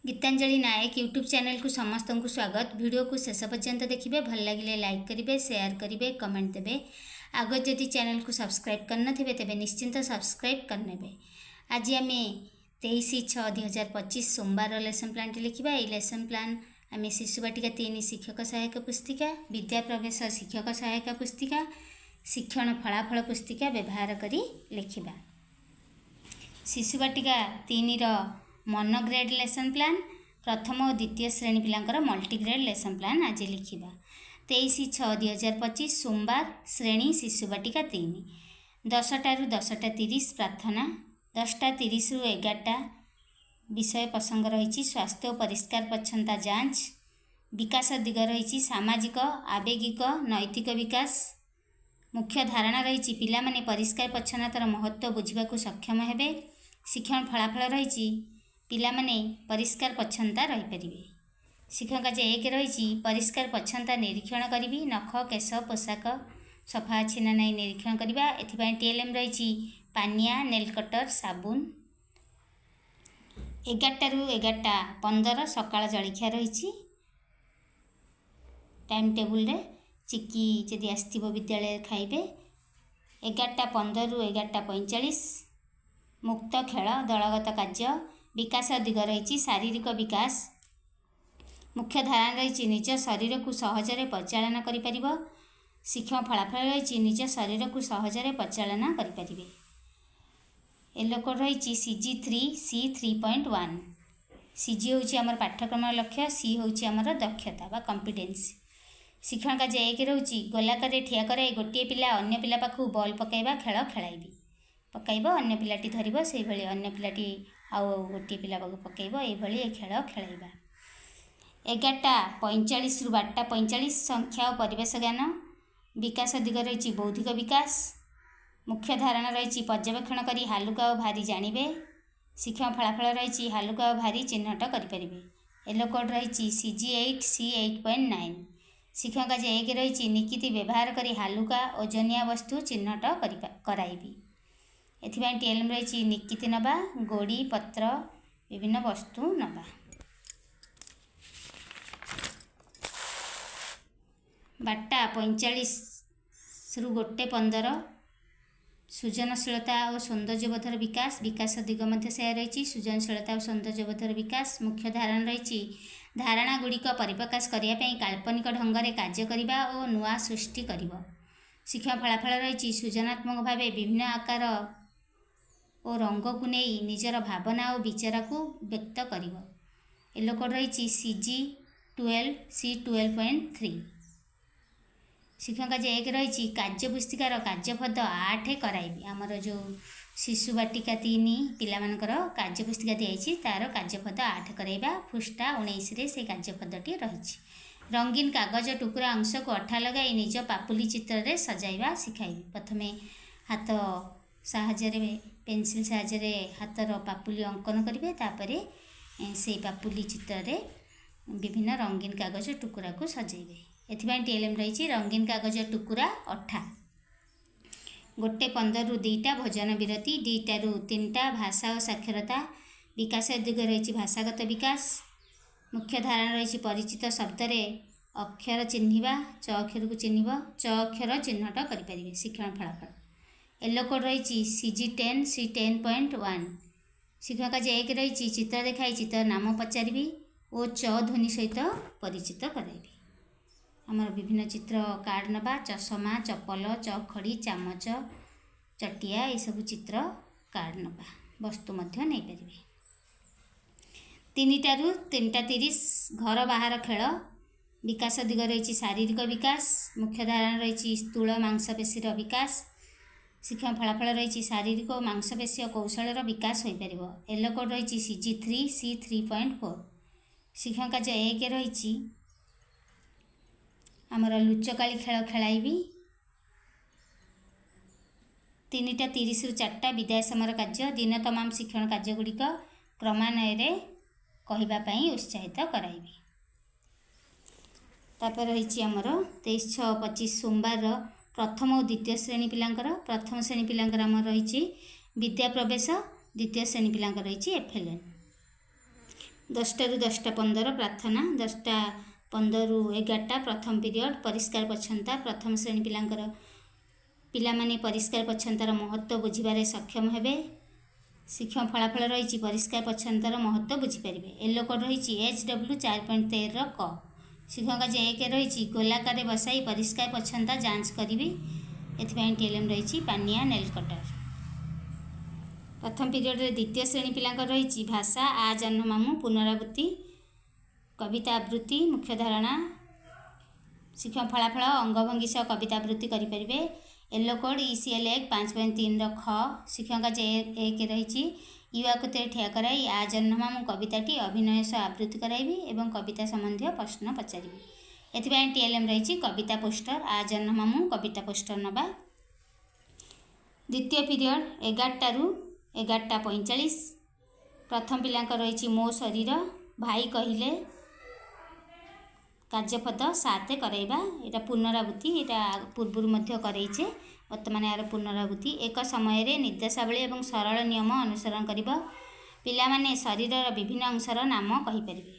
गीतांजलि नायक YouTube channel को समस्त को स्वागत। वीडियो को शेष पर्यंत देखिए, भल लगे लाइक करेंगे, शेयर करेंगे, कमेंट देवे। आग जदि चैनल को सब्सक्राइब करना तेज निश्चिंत सब्सक्राइब करने। आज आम 23/6/2025 सोमवार लेसन प्लान लिखा। ये लेसन प्लान आम शिशु बाटिका 3 शिक्षक सहायक पुस्तिका, विद्या प्रवेश शिक्षक सहायक पुस्तिका, शिक्षण फलाफल पुस्तिका व्यवहार करी लिखा। शिशु बाटिका 3 मोनोग्रेड लेसन प्लान, प्रथम और द्वितीय श्रेणी पिलांकर मल्टीग्रेड लेसन प्लान आज लिखा। 23/6/2025 सोमवार, श्रेणी शिशु बाटिका 3। 10टा ରୁ 10ଟା30 प्रार्थना, 10टा30 ରୁ 11टा विषय प्रसंग रही स्वास्थ्य और परिष्कार परिच्छन्नता जांच। विकास दिग रही सामाजिक, आवेगिक, नैतिक विकास। मुख्य धारणा रही पिला माने परिष्कार परिच्छन्नतार महत्व बुझा सक्षम हेबे। शिक्षण फलाफल रही पिला माने परिष्कार परिच्छन्नता रही पारिबे। शिक्षक आज 1 रही परिष्कार परिच्छन्नता निरीक्षण करी, नख केश पोशाक सफा अच्छी ना नहीं निरीक्षण करवा। एथिपाई टीएलएम रही पानिया, नेल कटर, साबुन। 11टा ରୁ 11ଟା15 सकाळ जलखिया रही। टाइम टेबुल रे चिकी जदि आसथिबो विद्यालय खाइबे। 11टा15 ରୁ 11टा45 मुक्त खेल, दलगत कार्य। विकास दिग रही शारीरिक विकास। मुख्य धारणा रही निज शरीर को सहजरे परिचालन करिपारिब। शिक्षण फलाफल रही निज शरीर को सहजरे परिचालन करिपारिबे। येलो कोड रही CG3 C3.1। CG होची आमर पाठ्यक्रम लक्ष्य, C होची आमर दक्षता बा कॉम्पिटेंस। शिक्षण का 1 रही गोलाकार ठिया करे गोटे पिला अन्य पिला पाखु बॉल पकाइबा, खेल खेलाइबी। पकाइब अन्य पिलाटी धरिब, से भली अन्य पिलाटी आउ गोटे पिला पाखु पकाइब, ये भली खेल खेलाइबा। 11टा45 ରୁ 12टा45 संख्या और परिवेश ज्ञान। विकास दिग रही बौद्धिक विकास। मुख्य धारणा रही पर्यवेक्षण करी हालुका और भारी जानिबे। शिक्षण फलाफल रही हालुका और भारी चिन्हट करिपारिबे। येलो कोड रही CG8 C8.9। शिक्षक आज 1 रही निकिति व्यवहार करी हालुका ओजनिया वस्तु चिन्हट कराइबी। एथिपाई टीएलएम रही निकिति नबा, गोड़ी पत्र विभिन्न वस्तु नबा। 12टा45 ରୁ 1ଟେ15 सृजनशीलता और सौंदर्यबोधर विकास। विकास दिग मध्य से रही सृजनशीलता और सौंदर्यबोधर विकास। मुख्य धारणा रही धारणा गुड़िक परिप्रकाश करने काल्पनिक ढंग से कार्य करने और नुआ सृष्टि कर। शिक्षण फलाफल रही सृजनात्मक भाव विभिन्न आकार और रंग को नहीं निजर भावना और विचार को व्यक्त कर। येलो कोड रही CG12 C12.3। शिक्षक आज 1 रही कार्य पुस्तिकार कार्यपद 8 कराइबी। आमर जो शिशु बाटिका 3 पिलामानकर कार्य पुस्तिका दिखाई तार कार्यपद 8 कराइबा। पृष्ठा 19 से कार्यपदटी रही। रंगीन कागज टुकुरा अंश को अठा लगाई निज पापुली चित्र रे सजाइबा शिखाइबी। प्रथमे हाथ साहाय्य पेंसिल साहाय्य हाथर पापुली अंकन करेंगे, तापर से पापुली चित्र रे विभिन्न रंगीन कागज टुकुरा को सजाइबे। एथिपाई टीएलएम रही रंगीन कागज टुकुरा अठा। 1टे15 ରୁ 2ଟା भोजन विरति, 2टा ରୁ 3ଟା भाषा और साक्षरता। विकास दिग रही भाषागत विकास। मुख्य धारणा रही परिचित शब्द रे अक्षर चिन्हिबा, च अक्षर को चिन्हिब, च अक्षर चिन्हट करिपारिबे। शिक्षण फलाफल येलो कोड रही CG10 C10.1। शिक्षक आज 1 रही चित्र देखाई चित्र नाम पचारि और च ध्वनि सहित परिचित कराइबी। आमर विभिन्न चित्र कार्ड नबा, चषमा, चपल, चखड़ी, चामच, चटिया, ये सब चित्र कार्ड नबा। वस्तु मध्य नहीं पारिबे। 3टा ରୁ 3ଟା30 घर बाहर खेल। विकास दिग रही शारीरिक विकास। मुख्य धारणा रही स्थूल मांसपेशी विकास। शिक्षण फलाफल रही शारीरिक और मांसपेशी कौशल विकास हो पार। येलो कोड रही CG3 C3.4। शिक्षक आज 1 रही आमर लुचकाली खेल खेलाइबी। 3टा30 ରୁ 4ଟା विदाय समय कार्य। दिन तमाम शिक्षण कार्यगुड़िक क्रमान्वय कहवाई उत्साहित कराइबी। तापर रही आमर 23/6/25 सोमवार प्रथम और द्वितीय श्रेणी पिलांकर। प्रथम श्रेणी पिलांकर आमर रही विद्या प्रवेश, द्वितीय श्रेणी पिलांकर रही FLN। 10ଟାରୁ 10ଟା 15 ପ୍ରାର୍ଥନା, 10ଟା 15ରୁ 11ଟା ପ୍ରଥମ ପିରିୟଡ଼ ପରିଷ୍କାର ପରିଚ୍ଛନ୍ନତା। ପ୍ରଥମ ଶ୍ରେଣୀ ପିଲାମାନେ ପରିଷ୍କାର ପରିଚ୍ଛନ୍ନତାର ମହତ୍ତ୍ୱ ବୁଝିବାରେ ସକ୍ଷମ ହେବେ। ଶିକ୍ଷଣ ଫଳାଫଳ ରହିଛି ପରିଷ୍କାର ପରିଚ୍ଛନ୍ନତାର ମହତ୍ତ୍ୱ ବୁଝିପାରିବେ। ୟେଲୋ କୋଡ଼୍ ରହିଛି HW 4.13ର କ। ଶିକ୍ଷକ ଯେ 1 ରହିଛି ଗୋଲାକାରରେ ବସାଇ ପରିଷ୍କାର ପରିଚ୍ଛନ୍ନତା ଯାଞ୍ଚ କରିବି। ଏଥିପାଇଁ TLM ରହିଛି ପାନିଆ ନେଲ୍ କଟର। ପ୍ରଥମ ପିରିୟଡ଼ରେ ଦ୍ୱିତୀୟ ଶ୍ରେଣୀ ପିଲାଙ୍କର ରହିଛି ଭାଷା ଆ ଜହ୍ନ ମାମୁଁ, ପୁନରାବୃତ୍ତି, କବିତା ଆବୃତ୍ତି, ମୁଖ୍ୟ ଧାରଣା। ଶିକ୍ଷଣ ଫଳାଫଳ ଅଙ୍ଗଭଙ୍ଗୀ ସହ କବିତା ଆବୃତ୍ତି କରିପାରିବେ। ୟେଲୋ କୋଡ଼୍ ECL 5.3ର ଖ। ଶିକ୍ଷକ ଯେ 1 ରହିଛି ୟୁ ଆକୃତିରେ ଠିଆ କରାଇ ଆ ଜହ୍ନ ମାମୁଁ କବିତାଟି ଅଭିନୟ ସହ ଆବୃତ୍ତି କରାଇବି ଏବଂ କବିତା ସମ୍ବନ୍ଧୀୟ ପ୍ରଶ୍ନ ପଚାରିବି। ଏଥିପାଇଁ TLM ରହିଛି କବିତା ପୋଷ୍ଟର। ଆ ଜହ୍ନ ମାମୁଁ କବିତା ପୋଷ୍ଟର ନେବା। ଦ୍ୱିତୀୟ ପିରିୟଡ଼ 11ଟାରୁ 11ଟା 45। ପ୍ରଥମ ପିଲାଙ୍କ ରହିଛି ମୋ ଶରୀର, ଭାଇ କହିଲେ, କାର୍ଯ୍ୟପଦ 7 କରାଇବା। ଏଇଟା ପୁନରାବୃତ୍ତି, ଏଇଟା ପୂର୍ବରୁ ମଧ୍ୟ କରାଇଛେ, ବର୍ତ୍ତମାନ ଏହାର ପୁନରାବୃତ୍ତି। ଏକ ସମୟରେ ନିର୍ଦ୍ଦେଶାବଳୀ ଏବଂ ସରଳ ନିୟମ ଅନୁସରଣ କରିବ। ପିଲାମାନେ ଶରୀରର ବିଭିନ୍ନ ଅଂଶର ନାମ କହିପାରିବେ।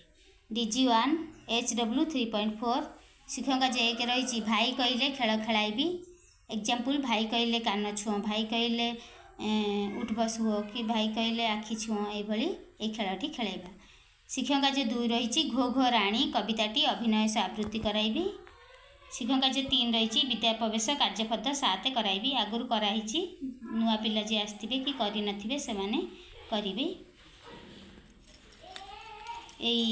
DG1 HW 3.4। ଶିକ୍ଷକ ଯେ 1 ରହିଛି ଭାଇ କହିଲେ ଖେଳ ଖେଳାଇବି। ଏକ୍ଜାମ୍ପଲ୍ ଭାଇ କହିଲେ କାନ ଛୁଅଁ, ଭାଇ କହିଲେ ଉଠ ବସ ହୁଅ, କି ଭାଇ କହିଲେ ଆଖି ଛୁଅଁ, ଏଇଭଳି এই ଖେଳଟି ଖେଳାଇବା। ଶିକ୍ଷକ ଯେ 2 ରହିଛି ଘୋ ଘୋ ରାଣୀ କବିତାଟି ଅଭିନୟ ସହ ଆବୃତ୍ତି କରାଇବି। ଶିକ୍ଷକ ଯେ 3 ରହିଛି ବିଦ୍ୟା ପ୍ରବେଶ କାର୍ଯ୍ୟପଦ 7 କରାଇବି। ଆଗରୁ କରାହେଇଛି, ନୂଆ ପିଲା ଯିଏ ଆସିଥିବେ କି କରିନଥିବେ ସେମାନେ କରିବେ। এই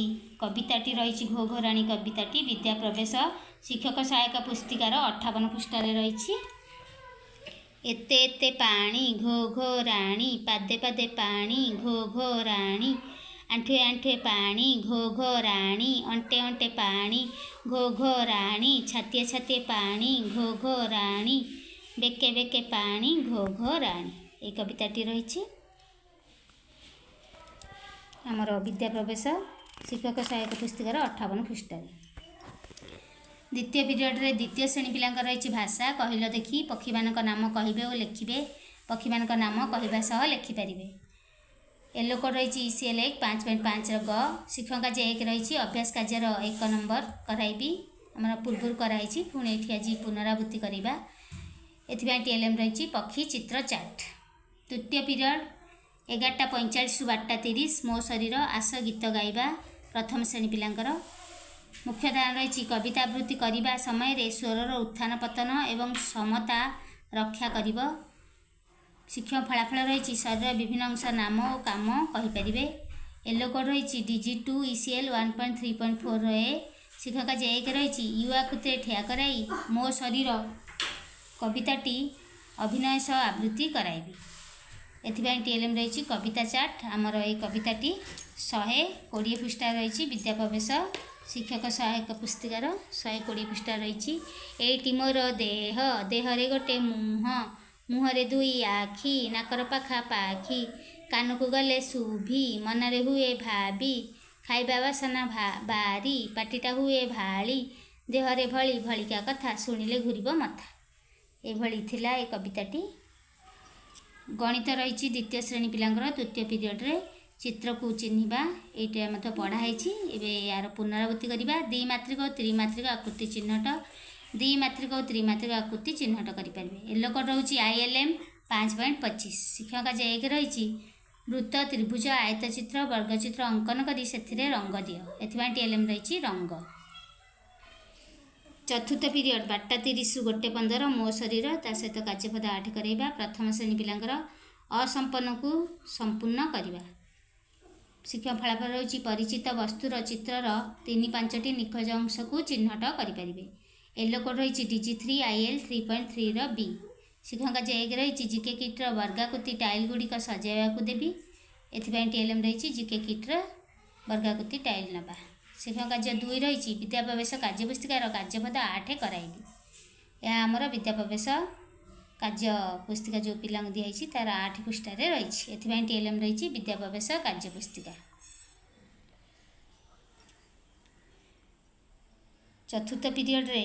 କବିତାଟି ରହିଛି ଘୋ ଘୋ ରାଣୀ କବିତାଟି ବିଦ୍ୟା ପ୍ରବେଶ ଶିକ୍ଷକ ସହାୟକ ପୁସ୍ତିକାର 58 ପୃଷ୍ଠାରେ ରହିଛି। ଏତେ ଏତେ ପାଣି ଘୋ ଘୋ ରାଣୀ, ପାଦେ ପାଦେ ପାଣି ଘୋ ଘୋ ରାଣୀ, ଆଣ୍ଠୁଏ ଆଣ୍ଠୁଏ ପାଣି ଘୋ ଘୋ ରାଣୀ, ଅଣ୍ଟେ ଅଣ୍ଟେ ପାଣି ଘୋ ଘୋ ରାଣୀ, ଛାତିଏ ଛାତିଏ ପାଣି ଘୋ ଘୋ ରାଣୀ, ବେକେ ବେକେ ପାଣି ଘୋ ଘୋ ରାଣୀ। এই କବିତାଟି ରହିଛି ଆମର ବିଦ୍ୟା ପ୍ରବେଶ ଶିକ୍ଷକ ସହାୟକ ପୁସ୍ତିକାର 58 ପୃଷ୍ଠାରେ। ଦ୍ୱିତୀୟ ପିରିୟଡ଼ରେ ଦ୍ୱିତୀୟ ଶ୍ରେଣୀ ପିଲାଙ୍କର ରହିଛି ଭାଷା। କହିଲ ଦେଖି ପକ୍ଷୀମାନଙ୍କ ନାମ କହିବେ ଓ ଲେଖିବେ। ପକ୍ଷୀମାନଙ୍କ ନାମ କହିବା ସହ ଲେଖିପାରିବେ। ୟେଲୋ କୋଡ଼୍ ରହିଛି ECL 5.5ର ଗ। ଶିକ୍ଷକ ଯେ 1 ରହିଛି ଅଭ୍ୟାସ କାର୍ଯ୍ୟର 1 ନମ୍ବର କରାଇବି। ଆମର ପୂର୍ବରୁ କରାହେଇଛି, ପୁଣି ଏଠି ଆଜି ପୁନରାବୃତ୍ତି କରିବା। ଏଥିପାଇଁ TLM ରହିଛି ପକ୍ଷୀ ଚିତ୍ର ଚାର୍ଟ। ତୃତୀୟ ପିରିୟଡ଼ 11ଟା 45ରୁ 12ଟା 30 ମୋ ଶରୀର ଆସ ଗୀତ ଗାଇବା। ପ୍ରଥମ ଶ୍ରେଣୀ ପିଲାଙ୍କର ମୁଖ୍ୟ ଧାରଣା ରହିଛି କବିତା ଆବୃତ୍ତି କରିବା ସମୟରେ ସ୍ୱରର ଉତ୍ଥାନ ପତନ ଏବଂ ସମତା ରକ୍ଷା କରିବ। ଶିକ୍ଷଣ ଫଳାଫଳ ରହିଛି ଶରୀରର ବିଭିନ୍ନ ଅଂଶ ନାମ ଓ କାମ କହିପାରିବେ। ୟେଲୋ କୋଡ଼୍ ରହିଛି DG2 ECL 1.3.4 ଏ। ଶିକ୍ଷକ ଯେ 1 ରହିଛି ୟୁ ଆକୃତିରେ ଠିଆ କରାଇ ମୋ ଶରୀର କବିତାଟି ଅଭିନୟ ସହ ଆବୃତ୍ତି କରାଇବି। ଏଥିପାଇଁ TLM ରହିଛି କବିତା ଚାର୍ଟ। ଆମର এই କବିତାଟି 120 ପୃଷ୍ଠା ରହିଛି। ବିଦ୍ୟା ପ୍ରବେଶ ଶିକ୍ଷକ ସହାୟକ ପୁସ୍ତିକାର 120 ପୃଷ୍ଠା ରହିଛି। ଏଇଟି ମୋର ଦେହ, ଦେହରେ ଗୋଟେ ମୁହଁ, ମୁହଁରେ 2 ଆଖି, ନାକର ପାଖା ପାଖି, କାନକୁ ଗଲେ ଶୁଭି, ମନରେ ହୁଏ ଭାବି, ଖାଇବା ବାସନା ବାରି, ପାଟିଟା ହୁଏ ଭାଳି, ଦେହରେ ଭଳି ଭଳିକା କଥା, ଶୁଣିଲେ ଘୂରିବ ମଥା। ଏଭଳି ଥିଲା ଏ କବିତାଟି। ଗଣିତ ରହିଛି ଦ୍ୱିତୀୟ ଶ୍ରେଣୀ ପିଲାଙ୍କର ତୃତୀୟ ପିରିୟଡ଼ରେ ଚିତ୍ରକୁ ଚିହ୍ନିବା। ଏଇଟା ମଧ୍ୟ ପଢ଼ା ହେଇଛି। ଏବେ ଏହାର ପୁନରାବୃତ୍ତି କରିବା। ଦ୍ୱିମାତ୍ରିକ ଓ ତ୍ରିମାତ୍ରିକ ଆକୃତି ଚିହ୍ନଟ। ଦ୍ୱିମାତ୍ରିକ ଓ ତ୍ରିମାତ୍ରିକ ଆକୃତି ଚିହ୍ନଟ କରିପାରିବେ। ୟେଲୋ କୋଡ଼୍ ରହୁଛି ILM 5.25। ଶିକ୍ଷକ ଯେ 1 ରହିଛି ବୃତ୍ତ, ତ୍ରିଭୁଜ, ଆୟତଚିତ୍ର, ବର୍ଗଚିତ୍ର ଅଙ୍କନ କରି ସେଥିରେ ରଙ୍ଗ ଦିଅ। ଏଥିପାଇଁ TLM ରହିଛି ରଙ୍ଗ। ଚତୁର୍ଥ ପିରିୟଡ଼ 12ଟା 30ରୁ 1ଟା 15 ମୋ ଶରୀର, ତା ସହିତ କାର୍ଯ୍ୟପଦ 8 କରାଇବା। ପ୍ରଥମ ଶ୍ରେଣୀ ପିଲାଙ୍କର ଅସମ୍ପୂର୍ଣ୍ଣକୁ ସମ୍ପୂର୍ଣ୍ଣ କରିବା। ଶିକ୍ଷଣ ଫଳାଫଳ ହେଉଛି ପରିଚିତ ବସ୍ତୁର ଚିତ୍ରର 3-5ଟି ନିଖୋଜ ଅଂଶକୁ ଚିହ୍ନଟ କରିପାରିବେ। ୟେଲୋ କୋଡ଼୍ ରହିଛି DG3 IL 3.3ର ବି। ଶିକ୍ଷକ ଯେ 1 ରହିଛି ଜିକେ କିଟ୍ର ବର୍ଗାକୃତି ଟାଇଲ୍ ଗୁଡ଼ିକ ସଜାଇବାକୁ ଦେବି। ଏଥିପାଇଁ TLM ରହିଛି ଜିକେ କିଟ୍ର ବର୍ଗାକୃତି ଟାଇଲ୍ ନେବା। ଶିକ୍ଷକ ଯେ 2 ରହିଛି ବିଦ୍ୟା ପ୍ରବେଶ କାର୍ଯ୍ୟପୁସ୍ତିକାର କାର୍ଯ୍ୟପଦ 8 କରାଇବି। ଏହା ଆମର ବିଦ୍ୟା ପ୍ରବେଶ କାର୍ଯ୍ୟ ପୁସ୍ତିକା ଯେଉଁ ପିଲାଙ୍କୁ ଦିଆଯାଇଛି ତାର 8 ପୃଷ୍ଠାରେ ରହିଛି। ଏଥିପାଇଁ TLM ରହିଛି ବିଦ୍ୟା ପ୍ରବେଶ କାର୍ଯ୍ୟ ପୁସ୍ତିକା। ଚତୁର୍ଥ ପିରିୟଡ଼ରେ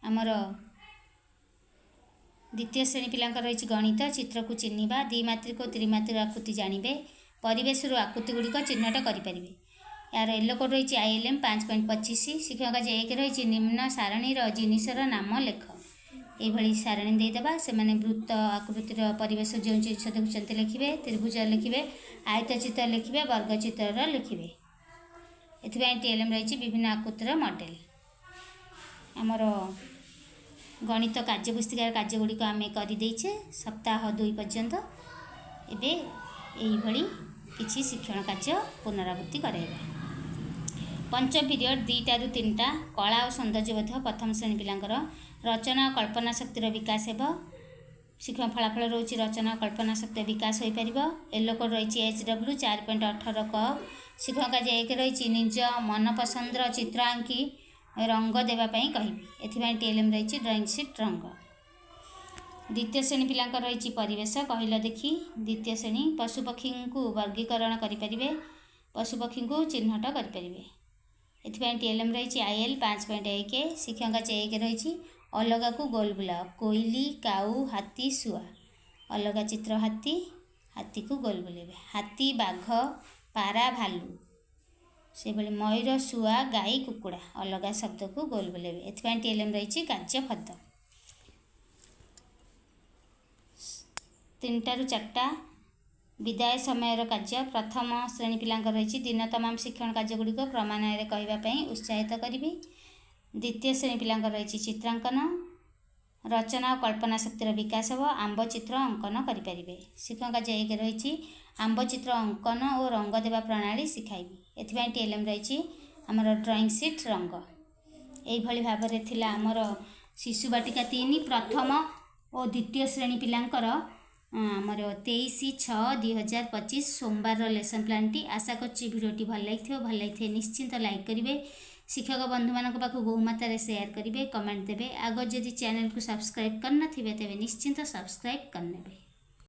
ଆମର ଦ୍ୱିତୀୟ ଶ୍ରେଣୀ ପିଲାଙ୍କର ରହିଛି ଗଣିତ, ଚିତ୍ରକୁ ଚିହ୍ନିବା, ଦ୍ୱିମାତ୍ରିକ ଓ ତ୍ରିମାତ୍ରିକ ଆକୃତି ଜାଣିବେ, ପରିବେଶରୁ ଆକୃତି ଗୁଡ଼ିକ ଚିହ୍ନଟ କରିପାରିବେ। यार येलो कोड रही ILM 5.25 शिक्षक जे 1 रही निम्न सारणीर जिनिसर नाम लेख ये सारणी देदेबा से वृत्त आकृतिर परिवेश जो जिन देखुं लिखे त्रिभुज लिखे आयत चित्र लिखे वर्ग चित्र लिखे एथि TLM रही विभिन्न आकृतिर मॉडल आमर गणित कार्यपुस्तिकार कार्यगुड़िक आम करदेचे सप्ताह 2 पर्यंत एवं किसी शिक्षण कार्य पुनरावृत्ति कराइबा। पंचम पीरियड 2टा ରୁ 3टा कला और सौंदर्यबोध प्रथम श्रेणी पिलांकर रचना और कल्पना शक्तिर विकास हेब शिक्षण फलाफल रोचे रचना और कल्पना शक्ति विकास हो पार। येलो कोड रही HW 4.18 क शिक्षक आज 1 रही निज मनपसंद चित्र आंकी रंग देवाई कहि TLM रही ड्रॉइंग शीट रंग। द्वितीय श्रेणी पिलांकर रही परिवेश कहल देखी द्वितीय श्रेणी पशुपक्षी को वर्गीकरण करें पशुपक्षी को चिन्हट करें TLM रही IL 5.1 शिक्षक आज 1 रही अलगा को गोल बुलाओ कोइली काऊ हाथी शुआ अलगा चित्र हाथी हाथी को गोल बुलेबे हाथी बाघ पारा भालू से भली मयूर शुआ गाई कुकुड़ा अलगा शब्द को गोल बुलेबे TLM रही कार्यपद 3टा ରୁ 4टा विदाय समय कार्य प्रथम श्रेणी पिलांकर रही दिन तमाम शिक्षण कार्यगुड़िक क्रमान्वय कहवाई उत्साहित करी। द्वितीय श्रेणी पिलांकर रही चित्रांकन रचना और कल्पना शक्तिर विकास हो आंब चित्र अंकन करें शिक्षक आज 1 रही आंब चित्र अंकन और रंग देवा प्रणाली शिखाइबी TLM रही आमर ड्रॉइंग शीट रंग यही भाव में आमर शिशु बाटिका 3 प्रथम और द्वितीय श्रेणी पिलांकर आमर 23/6/2025 सोमवार लेसन प्लान टी आशा करछि भिडियोटी भल लगी निश्चिंत लाइक करेंगे शिक्षक बंधु मान पाख बहु मात्रा शेयर करेंगे कमेंट देवे आग जदि चैनल को सब्सक्राइब करना तेज निश्चिंत सब्सक्राइब करने।